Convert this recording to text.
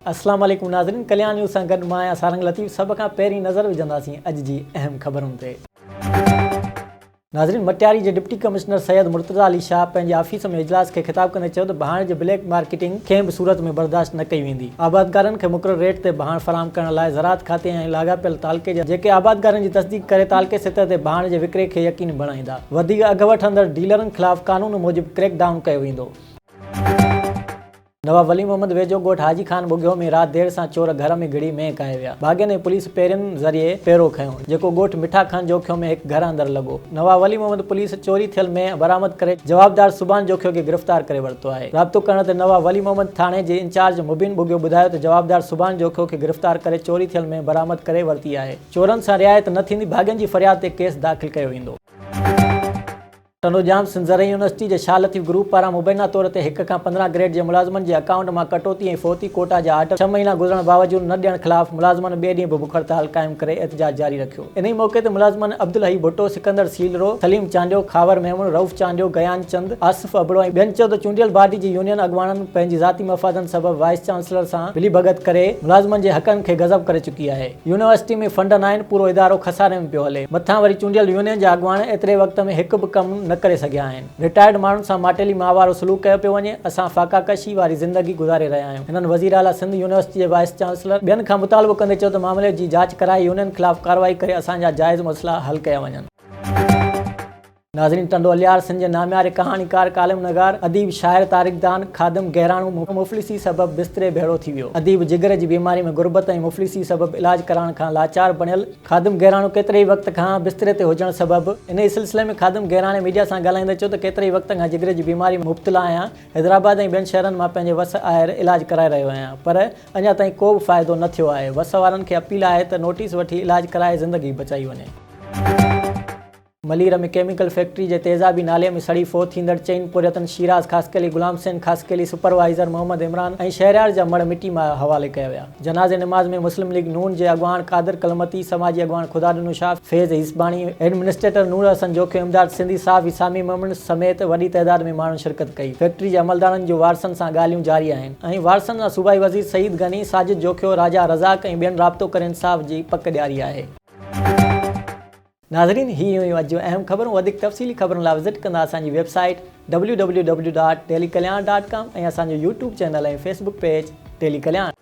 अस्सलाम वालेकुम नाज़रीन, कल्याण न्यूज़ सां गॾु मां आहियां सारंग लतीफ़। सभ खां पहिरीं नज़र विझंदासीं अॼु जी अहम ख़बरुनि ते। नाज़रीन, मटियारी जे डिप्टी कमिश्नर सैयद मुर्तज़ा अली शाह पंहिंजे ऑफिस में इजलास खे ख़िताब कंदे चयो त बहाण जे ब्लैक मार्केटिंग कंहिं बि सूरत में बर्दाश्त न कई वेंदी। आबादकारनि खे मुक़ररु रेट ते बहाण फराहम करण लाइ ज़राअत खाते ऐं लाॻापियल तालके जा जेके आबादकारनि जी तस्दीक करे तालके सतह ते बहाण जे विकिरे खे यकीनी बणाईंदा। वधीक अघु वठंदड़ डीलरनि ख़िलाफ़ कानून मूजिबि क्रैक डाउन कयो वेंदो। नवाब वली मोहम्मद वेझो ॻोठ हाजी खान बुॻियो में राति देर सां चोर घर में घिड़ी में कए विया। भाॻियनि ऐं पुलिस पेरियुनि ज़रिए पेरो खयो, जेको ॻोठ मिठा खान जोखियो में हिकु घर अंदरि लॻो। नवाब वली मोहम्मद पुलिस चोरी थियल में बरामद करे जवाबदार सुभान जोखियो खे गिरफ़्तार करे वरितो आहे। राब्तो करण ते नवाब वली मोहम्मद थाणे जे इंचार्ज मुबीन बुॻियो ॿुधायो त जवाबदार सुभान जोखियो खे गिरफ़्तार करे चोरी थियल में बरामद करे वरिती आहे। चोरनि सां रिआयत न थींदी, भाॻियनि जी फरियाद ते केस दाख़िल कयो वेंदो। टनोजाम सिंध ज़रई यूनिवर्सिटी जे शाह लतीफ़ ग्रुप पारां मुबैना तौर ते 1 खां 15 ग्रेड जे मुलाज़मनि जे अकाउंट मां कटौती ऐं फ़ौती कोटा जा आर्डर 6 महीना गुज़रण बावजूदि न ॾियण ख़िलाफ़ मुलाज़मनि ॿिए ॾींहुं बि बुख हड़ताल क़ाइमु करे एहतजाज जारी रखियो। इन मौक़े ते मुलाज़मनि अब्दुल हई भुट्टो, सिकंदर सीलरो, सलीम चांडियो, खावर महमूद, रऊफ़ चांडियो, गयान चंद, आसिफ अबड़ो ऐं ॿियनि चयो त चूंडियल बॉडी जी यूनियन अॻवाननि पंहिंजी ज़ाती मफ़ादनि सबबि वाइस चांसलर सां मिलीभगत करे मुलाज़मनि जे हक़नि खे गज़ब करे चुकी आहे। यूनिवर्सिटी में फंड न आहिनि, पूरो इदारो खसारे में पियो हले। मथां वरी चूंडियल यूनियन जा अॻवान एतिरे वक़्त में हिकु बि कमु न करे सघिया आहिनि। रिटायर्ड माण्हुनि सां माटेली मां वारो सलूक कयो पियो वञे। असां फ़ाक़ाकशी वारी ज़िंदगी गुज़ारे रहिया आहियूं। हिननि वज़ीर आला सिंध यूनिवर्सिटी जे वाइस चांसलर ॿियनि खां मुतालबो कंदे चयो त मामले जी जांच कराए यूनियन ख़िलाफ़ कार्रवाई करे असांजा जाइज़ मसइला हल कया वञनि। नाज़रीन, टंडो अलियार सिंध जे नामियारे कहाणीकार, कालिम नगार, अदीब, शाइर, तारीख़दान ख़ादिम गहराणू मुफ़लिसी सबबि बिस्तरे भेड़ो थी वियो। अदीब जिगर जी बीमारी में गुरबत ऐं मुफ़लिसी सबबि इलाज कराइण खां लाचार बणियल ख़ादिम गहराणू केतिरे ई वक़्त खां बिस्तरे ते हुजण सबबि इन ई सिलसिले में ख़ादिम गहराणे मीडिया सां ॻाल्हाईंदे चयो त केतिरे ई वक़्त खां जिगर जी बीमारी में मुब्तला आहियां। हैदराबाद ऐं ॿियनि शहरनि मां पंहिंजे वस आहिर इलाज कराए रहियो आहियां, पर अञा ताईं को बि फ़ाइदो न थियो आहे। वस वारनि खे अपील आहे त नोटिस वठी इलाज कराए ज़िंदगी बचाई वञे। मलीर में केमिकल फैक्ट्री जे तेज़ाबी नाले में सड़ी फ़ौत थींदड़ चईन पुरियतन शिराज ख़ासकेली, गुलाम हुसैन ख़ासकेली, सुपरवाइज़र मोहम्मद इमरान ऐं शहरियार जा मड़ मिटी मां हवाले कया विया। जनाज़े नमाज़ में मुस्लिम लीग नून जे अॻवान क़ादिर कलमती, समाजी अॻवान ख़ुदाॾिनू शाह, फैज़ हिस्बाणी, एडमिनिस्ट्रेटर नूर हसन जोखियो, इमदाद सिंधी, साफ़ इसामी मोमिन समेत वॾी तइदाद में माण्हुनि शिरकत कई। फैक्ट्री जे अमलदारनि जो वारसनि सां ॻाल्हियूं जारी आहिनि ऐं वारसनि सां सूबाई वज़ीर सईद गनी, साजिद जोखियो, राजा रज़ाक ऐं ॿियनि राब्तो करे इंसाफ़ जी पक ॾियारी आहे। नाज़रीन, ही हुयूं अॼु जूं अहम ख़बरूं। वधीक तफ़सीली ख़बरुनि लाइ विज़िट कंदा असांजी वेबसाइट www.dailykalyan.com ऐं असांजो यूट्यूब चैनल ऐं फेसबुक पेज डेली कल्याण।